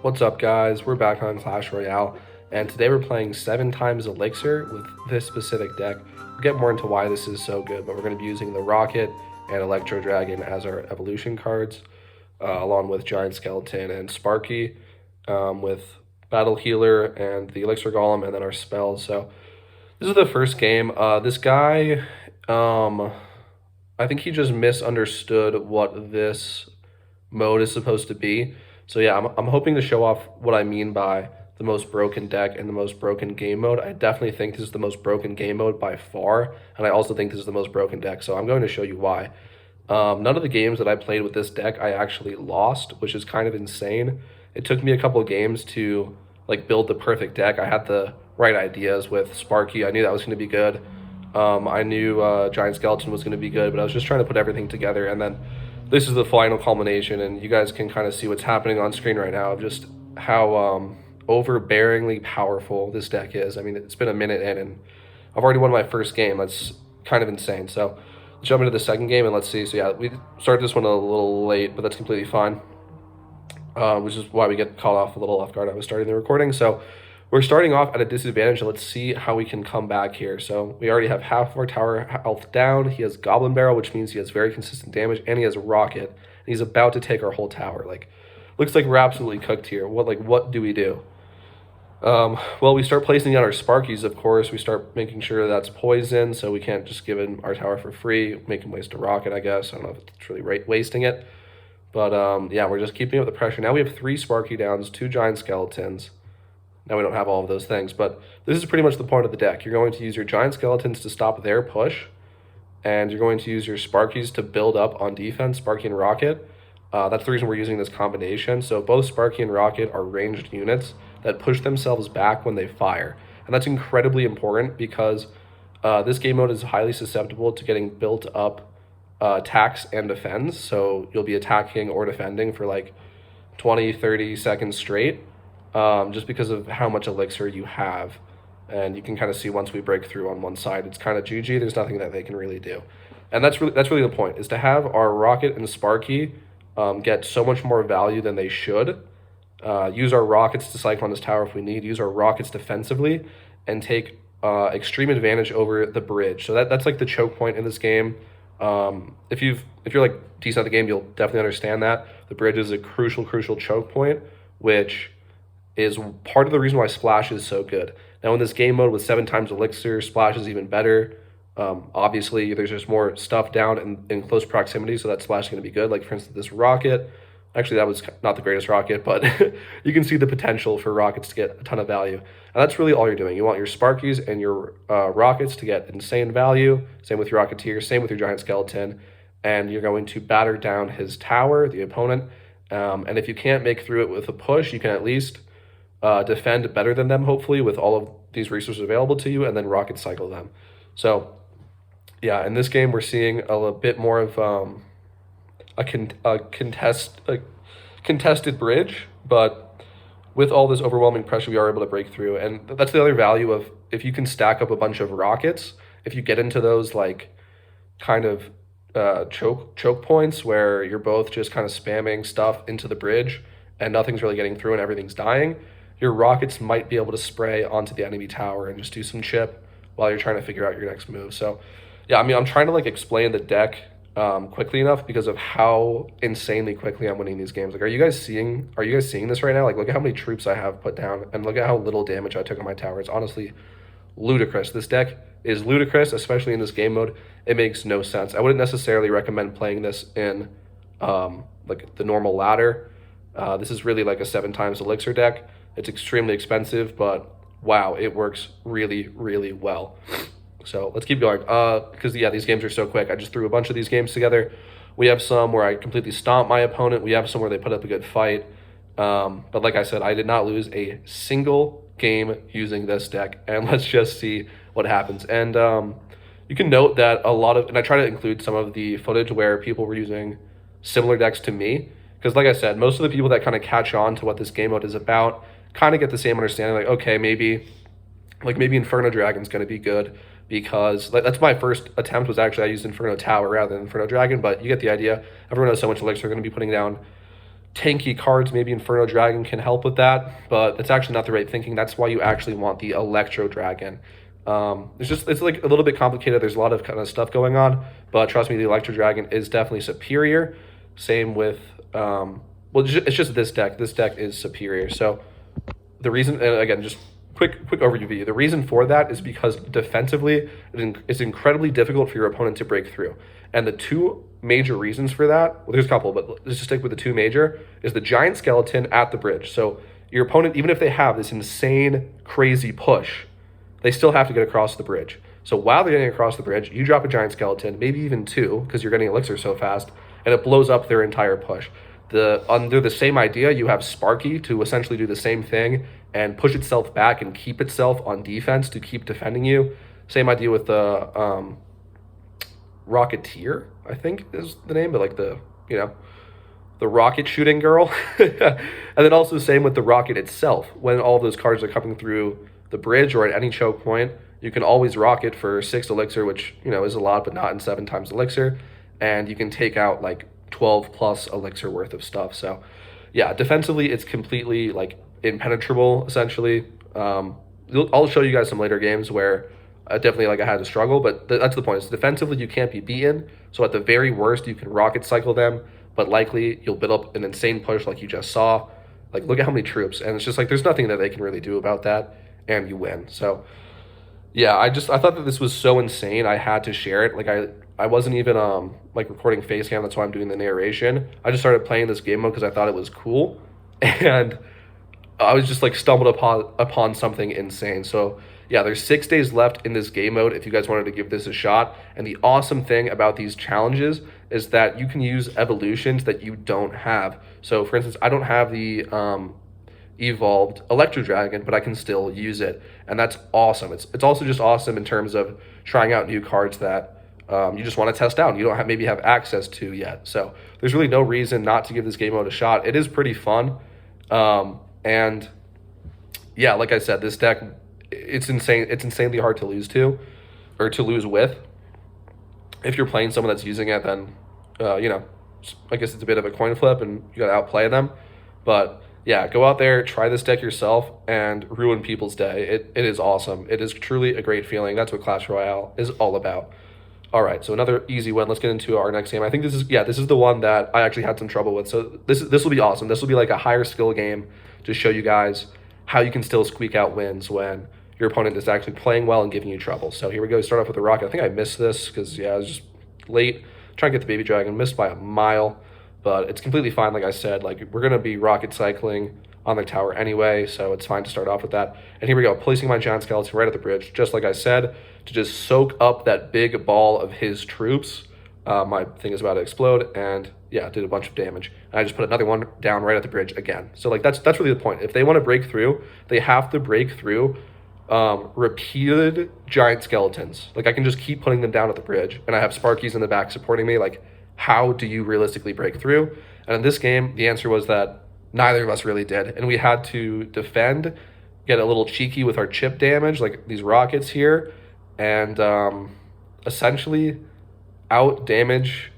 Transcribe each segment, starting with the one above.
What's up, guys? We're back on Clash Royale, and today we're playing 7 times Elixir with this specific deck. We'll get more into why this is so good, but we're going to be using the Rocket and Electro Dragon as our evolution cards, along with Giant Skeleton and Sparky, with Battle Healer and the Elixir Golem, and then our spells. So this is the first game. This guy, I think he just misunderstood what this mode is supposed to be. So yeah, I'm hoping to show off what I mean by the most broken deck and the most broken game mode. I definitely think this is the most broken game mode by far, and I also think this is the most broken deck, so I'm going to show you why. None of the games that I played with this deck I actually lost, which is kind of insane. It took me a couple of games to build the perfect deck. I had the right ideas with Sparky. I knew that was going to be good. I knew Giant Skeleton was going to be good, but I was just trying to put everything together, and then this is the final culmination, and you guys can kind of see what's happening on screen right now of just how overbearingly powerful this deck is. I mean, it's been a minute in, and I've already won my first game. That's kind of insane. So let's jump into the second game, and let's see. So yeah, we started this one a little late, but that's completely fine, which is why we get caught off a little off guard. I was starting the recording, so we're starting off at a disadvantage, and let's see how we can come back here. So we already have half of our tower health down. He has Goblin Barrel, which means he has very consistent damage, and he has Rocket. And he's about to take our whole tower. Looks like we're absolutely cooked here. What do we do? Well, we start placing down our Sparkies, of course. We start making sure that's poison, so we can't just give him our tower for free. Make him waste a Rocket, I guess. I don't know if it's really wasting it. But yeah, we're just keeping up the pressure. Now we have 3 Sparky downs, 2 Giant Skeletons. Now we don't have all of those things, but this is pretty much the point of the deck. You're going to use your Giant Skeletons to stop their push, and you're going to use your Sparkies to build up on defense, Sparky and Rocket. That's the reason we're using this combination. So both Sparky and Rocket are ranged units that push themselves back when they fire. And that's incredibly important because this game mode is highly susceptible to getting built up attacks and defends. So you'll be attacking or defending for 20, 30 seconds straight. Just because of how much elixir you have. And you can kind of see once we break through on one side, it's kind of GG. There's nothing that they can really do. And that's really the point, is to have our Rocket and Sparky get so much more value than they should. Use our Rockets to cycle on this tower if we need. Use our Rockets defensively and take extreme advantage over the bridge. So that's the choke point in this game. If you're decent at the game, you'll definitely understand that. The bridge is a crucial choke point, which is part of the reason why Splash is so good. Now in this game mode with 7 times Elixir, Splash is even better. Obviously, there's just more stuff down in close proximity, so that Splash is going to be good. For instance, this Rocket. Actually, that was not the greatest Rocket, but you can see the potential for Rockets to get a ton of value. And that's really all you're doing. You want your Sparkies and your Rockets to get insane value. Same with your Rocketeer, same with your Giant Skeleton. And you're going to batter down his tower, the opponent. And if you can't make through it with a push, you can at least defend better than them, hopefully, with all of these resources available to you, and then Rocket cycle them. So yeah, in this game we're seeing a bit more of a contested bridge, but with all this overwhelming pressure we are able to break through. And that's the other value of, if you can stack up a bunch of Rockets, if you get into those kind of choke points where you're both just kind of spamming stuff into the bridge and nothing's really getting through and everything's dying, your Rockets might be able to spray onto the enemy tower and just do some chip while you're trying to figure out your next move. So yeah, I mean, I'm trying to explain the deck quickly enough because of how insanely quickly I'm winning these games. Are you guys seeing this right now? Look at how many troops I have put down, and look at how little damage I took on my tower. It's honestly ludicrous. This deck is ludicrous, especially in this game mode. It makes no sense. I wouldn't necessarily recommend playing this in the normal ladder. This is really a 7 times Elixir deck. It's extremely expensive, but wow, it works really, really well. So let's keep going, because yeah, these games are so quick. I just threw a bunch of these games together. We have some where I completely stomp my opponent. We have some where they put up a good fight. But like I said, I did not lose a single game using this deck, and let's just see what happens. And you can note that and I try to include some of the footage where people were using similar decks to me, because like I said, most of the people that kind of catch on to what this game mode is about kind of get the same understanding, okay, maybe Inferno Dragon's going to be good, because that's my first attempt. Was actually I used Inferno Tower rather than Inferno Dragon, but you get the idea. Everyone has so much elixir, they're going to be putting down tanky cards, maybe Inferno Dragon can help with that, but that's actually not the right thinking. That's why you actually want the Electro Dragon. It's like a little bit complicated. There's a lot of kind of stuff going on, but trust me, the Electro Dragon is definitely superior. Same with, well, it's just this deck. This deck is superior. So the reason, and again, just quick overview. The reason for that is because defensively, it's incredibly difficult for your opponent to break through. And the two major reasons for that, well, there's a couple, but let's just stick with the two major, is the giant skeleton at the bridge. So your opponent, even if they have this insane, crazy push, they still have to get across the bridge. So while they're getting across the bridge, you drop a giant skeleton, maybe even two, because you're getting elixir so fast, and it blows up their entire push. Under the same idea, you have Sparky to essentially do the same thing and push itself back and keep itself on defense to keep defending you. Same idea with the Rocketeer, I think is the name, but like the rocket shooting girl. And then also same with the rocket itself. When all those cards are coming through the bridge or at any choke point, you can always rocket for 6 elixir, which, is a lot, but not in 7 times elixir. And you can take out like 12 plus elixir worth of stuff. So yeah, defensively, it's completely like impenetrable, essentially. I'll show you guys some later games where definitely I had to struggle, but that's the point. Is defensively, you can't be beaten. So at the very worst, you can rocket cycle them, but likely you'll build up an insane push like you just saw. Like, look at how many troops. And it's just like there's nothing that they can really do about that, and you win. So yeah, I thought that this was so insane. I had to share it. Like I wasn't even like recording face cam. That's why I'm doing the narration. I just started playing this game mode because I thought it was cool, and I was just like stumbled upon something insane. So yeah, there's 6 days left in this game mode if you guys wanted to give this a shot. And the awesome thing about these challenges is that you can use evolutions that you don't have. So for instance, I don't have the evolved Electro Dragon, but I can still use it, and that's awesome. It's also just awesome in terms of trying out new cards that you just want to test out and you don't maybe have access to yet. So there's really no reason not to give this game mode a shot. It is pretty fun, and yeah, like I said, this deck, it's insane. It's insanely hard to lose to, or to lose with. If you're playing someone that's using it, then I guess it's a bit of a coin flip, and you gotta outplay them. But yeah, go out there, try this deck yourself, and ruin people's day. It is awesome. It is truly a great feeling. That's what Clash Royale is all about. All right, so another easy one. Let's get into our next game. I think this is the one that I actually had some trouble with. So this will be awesome. This will be like a higher skill game to show you guys how you can still squeak out wins when your opponent is actually playing well and giving you trouble. So here we go. Start off with the rocket. I think I missed this because I was just late trying to get the baby dragon. Missed by a mile, but it's completely fine. Like I said, like we're gonna be rocket cycling on the tower anyway, so it's fine to start off with that. And here we go, placing my giant skeleton right at the bridge, just like I said, to just soak up that big ball of his troops. My thing is about to explode, and yeah, did a bunch of damage. And I just put another one down right at the bridge again. So like that's really the point. If they want to break through, they have to break through repeated giant skeletons. Like I can just keep putting them down at the bridge, and I have Sparkies in the back supporting me. Like, how do you realistically break through? And in this game, the answer was that neither of us really did, and we had to defend, get a little cheeky with our chip damage, like these rockets here, and essentially out damage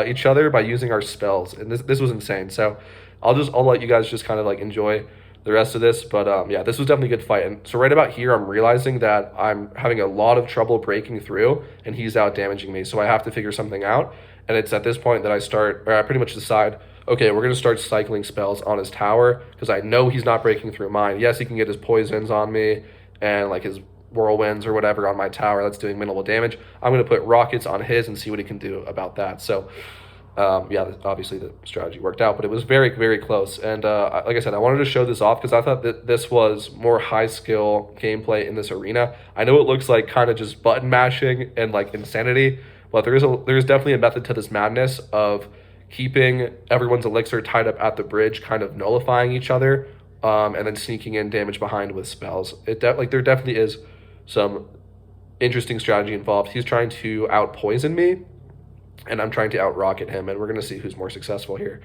each other by using our spells. And this was insane. So I'll let you guys just kind of like enjoy the rest of this, but yeah, this was definitely a good fight. And so right about here, I'm realizing that I'm having a lot of trouble breaking through, and he's out damaging me, so I have to figure something out. And it's at this point that I pretty much decide, okay, we're going to start cycling spells on his tower, because I know he's not breaking through mine. Yes, he can get his poisons on me and like his whirlwinds or whatever on my tower that's doing minimal damage. I'm going to put rockets on his and see what he can do about that. So yeah, obviously the strategy worked out, but it was very, very close. And like I said, I wanted to show this off because I thought that this was more high skill gameplay in this arena. I know it looks like kind of just button mashing and like insanity, but there's definitely a method to this madness of keeping everyone's elixir tied up at the bridge, kind of nullifying each other, and then sneaking in damage behind with spells. There definitely is some interesting strategy involved. He's trying to out poison me, and I'm trying to out rocket him, and we're gonna see who's more successful here.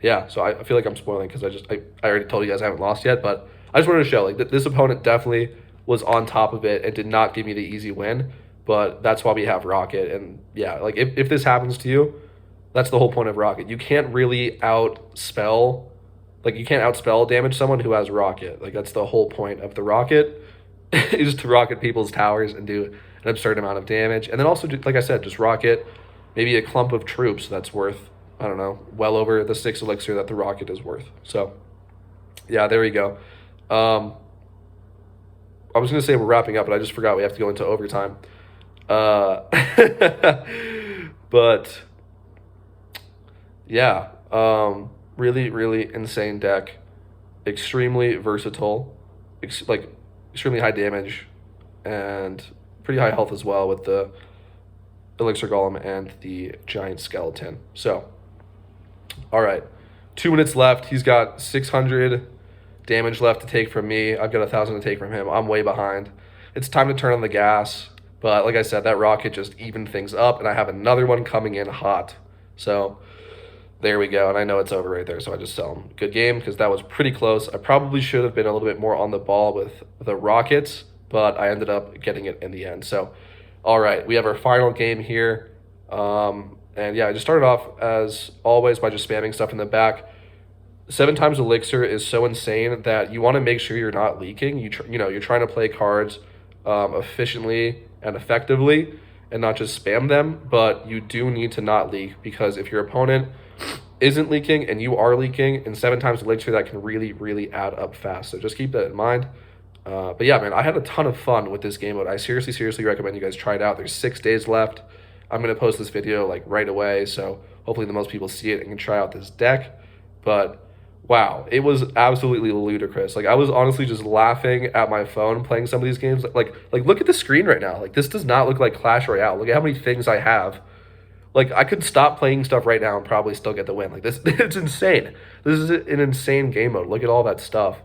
Yeah, so I feel like I'm spoiling because I already told you guys I haven't lost yet, but I just wanted to show like this opponent definitely was on top of it and did not give me the easy win. But that's why we have rocket. And yeah, like if this happens to you, That's the whole point of Rocket. You can't really outspell, like you can't outspell damage someone who has Rocket. Like that's the whole point of the Rocket is to rocket people's towers and do an absurd amount of damage. And then also, like I said, just rocket maybe a clump of troops that's worth, I don't know, well over the 6 elixir that the rocket is worth. So yeah, there we go. I was going to say we're wrapping up, but I just forgot we have to go into overtime. But yeah, really, really insane deck. Extremely versatile, like extremely high damage, and pretty high health as well with the elixir golem and the giant skeleton. So, all right, 2 minutes left. He's got 600 damage left to take from me. I've got 1,000 to take from him. I'm way behind. It's time to turn on the gas. But like I said, that rocket just evened things up, and I have another one coming in hot. So there we go. And I know it's over right there, so I just tell him good game because that was pretty close. I probably should have been a little bit more on the ball with the rockets, but I ended up getting it in the end. So, all right, we have our final game here. And yeah, I just started off as always by just spamming stuff in the back. 7 times elixir is so insane that you want to make sure you're not leaking. You're trying to play cards efficiently and effectively and not just spam them, but you do need to not leak because if your opponent isn't leaking and you are leaking in 7 times elixir, that can really, really add up fast. So just keep that in mind. But yeah, man, I had a ton of fun with this game mode. I seriously recommend you guys try it out. There's 6 days left. I'm going to post this video like right away, so hopefully the most people see it and can try out this deck. But wow, it was absolutely ludicrous. Like I was honestly just laughing at my phone playing some of these games. Like look at the screen right now. Like this does not look like Clash Royale. Look at how many things I have. Like I could stop playing stuff right now and probably still get the win. Like this, it's insane. This is an insane game mode. Look at all that stuff.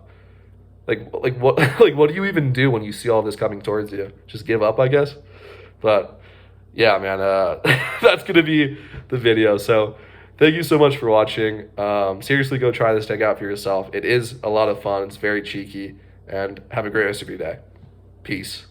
Like what like what do you even do when you see all this coming towards you? Just give up, I guess. But yeah, man, that's gonna be the video. So thank you so much for watching. Seriously, go try this deck out for yourself. It is a lot of fun. It's very cheeky. And have a great rest of your day. Peace.